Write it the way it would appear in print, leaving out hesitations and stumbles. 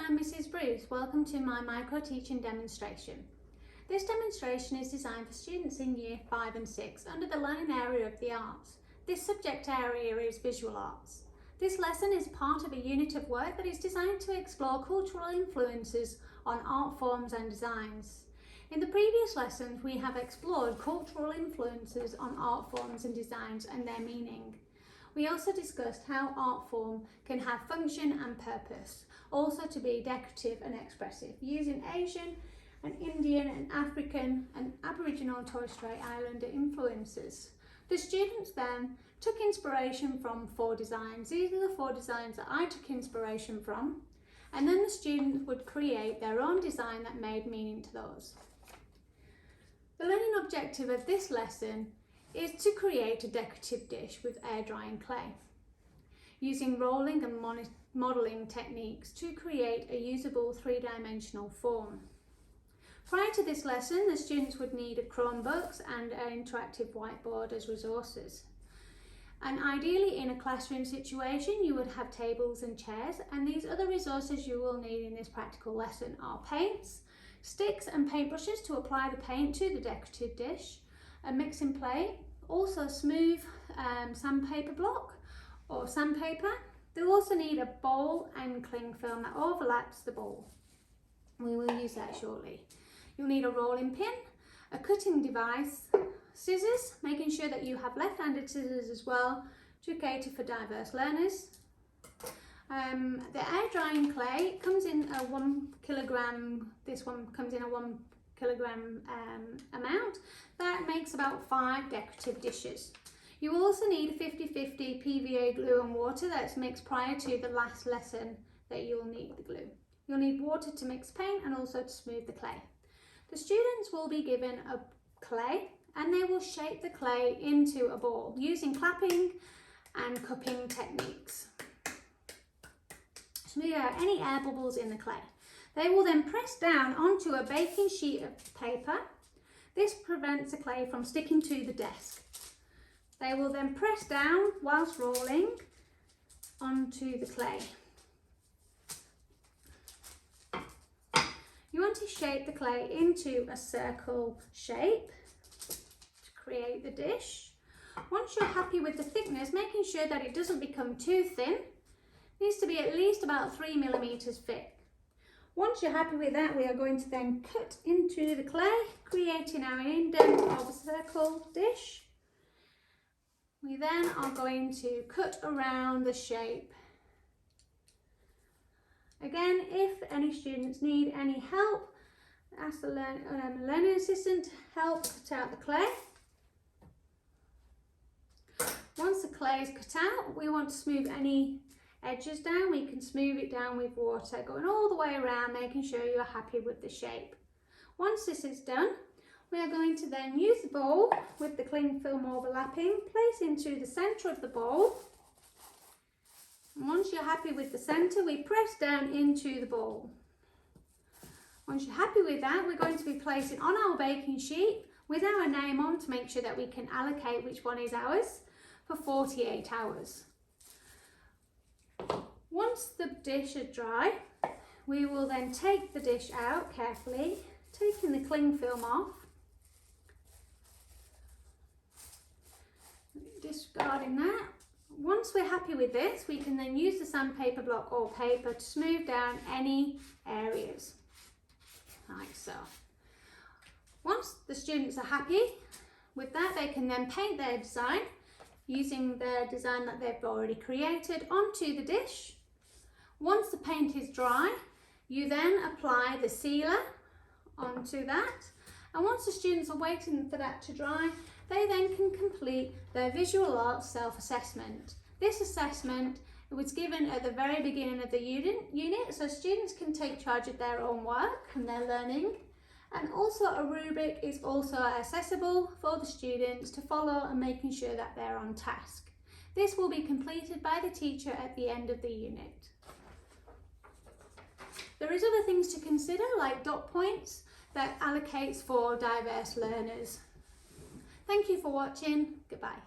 I'm Mrs. Bruce. Welcome to my micro-teaching demonstration. This demonstration is designed for students in Year 5 and 6 under the learning area of the arts. This subject area is visual arts. This lesson is part of a unit of work that is designed to explore cultural influences on art forms and designs. In the previous lessons, we have explored cultural influences on art forms and designs and their meaning. We also discussed how art form can have function and purpose, also to be decorative and expressive, using Asian and Indian and African and Aboriginal and Torres Strait Islander influences. The students then took inspiration from 4 designs. These are the 4 designs that I took inspiration from, and then the students would create their own design that made meaning to those. The learning objective of this lesson is to create a decorative dish with air drying clay, using rolling and modelling techniques to create a usable 3-dimensional form. Prior to this lesson, the students would need a Chromebooks and an interactive whiteboard as resources. And ideally in a classroom situation, you would have tables and chairs, and these other resources you will need in this practical lesson are paints, sticks and paintbrushes to apply the paint to the decorative dish, a mixing plate, also smooth sandpaper block or sandpaper. They'll also need a bowl and cling film that overlaps the bowl. We will use that shortly. You'll need a rolling pin, a cutting device, scissors, making sure that you have left-handed scissors as well to cater for diverse learners. The air drying clay comes in a 1 kilogram, this one comes in a 1 kilogram amount. That makes about 5 decorative dishes. You will also need a 50-50 PVA glue and water that's mixed prior to the last lesson that you'll need the glue. You'll need water to mix paint and also to smooth the clay. The students will be given a clay and they will shape the clay into a ball using clapping and cupping techniques. Smooth out any air bubbles in the clay. They will then press down onto a baking sheet of paper. This prevents the clay from sticking to the desk. They will then press down whilst rolling onto the clay. You want to shape the clay into a circle shape to create the dish. Once you're happy with the thickness, making sure that it doesn't become too thin, it needs to be at least about 3 millimeters thick. Once you're happy with that, we are going to then cut into the clay, creating our indent of a circle dish. We then are going to cut around the shape. Again, if any students need any help, ask the learning assistant to help cut out the clay. Once the clay is cut out, we want to smooth any edges down. We can smooth it down with water, going all the way around, making sure you're happy with the shape. Once this is done, we are going to then use the bowl with the cling film overlapping, place into the centre of the bowl. And once you're happy with the centre, we press down into the bowl. Once you're happy with that, we're going to be placing on our baking sheet with our name on to make sure that we can allocate which one is ours for 48 hours. Once the dish is dry, we will then take the dish out carefully, taking the cling film off, discarding that. Once we're happy with this, we can then use the sandpaper block or paper to smooth down any areas, like so. Once the students are happy with that, they can then paint their design using their design that they've already created onto the dish. Once the paint is dry, you then apply the sealer onto that. And once the students are waiting for that to dry, they then can complete their visual arts self-assessment. This assessment was given at the very beginning of the unit, so students can take charge of their own work and their learning. And also a rubric is also accessible for the students to follow and making sure that they're on task. This will be completed by the teacher at the end of the unit. There is other things to consider, like dot points that allocates for diverse learners. Thank you for watching. Goodbye.